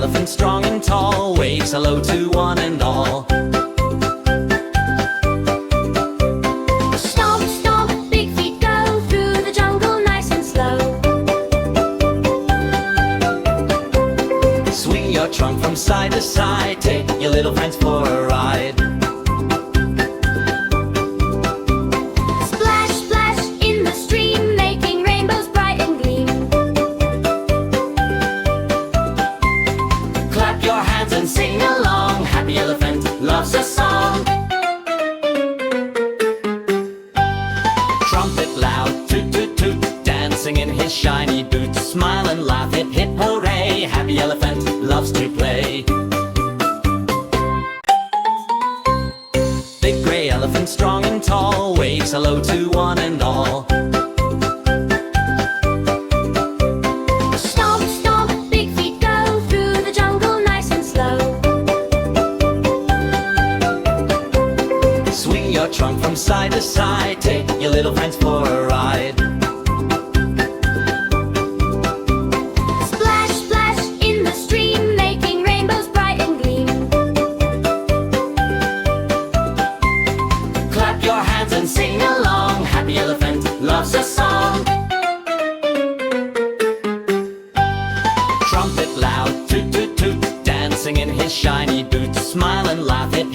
elephant strong and tall waves hello to one and all. Stomp, stomp, big feet go through the jungle nice and slow. Swing your trunk from side to side, take your little friends for a ride. Splash, splash in the stream, making rainbows bright and gleam. Clap your hands and sing along, happy elephant loves a song. Trumpet loud, toot toot toot, dancing in his shiny boots. Smile and laugh, hip hip hooray, happy elephant loves to play. Big gray elephant strong and tall waves hello to one and all. Stomp, stomp, big feet go through the jungle nice and slow. Swing your trunk from side to side, take your little friends for a ride. Splash, splash in the stream, making rainbows bright and gleam. Clap your hands and sing along, happy elephant loves a song. Trumpet loud, toot toot toot, dancing in his shiny boots. Smile and laugh, hip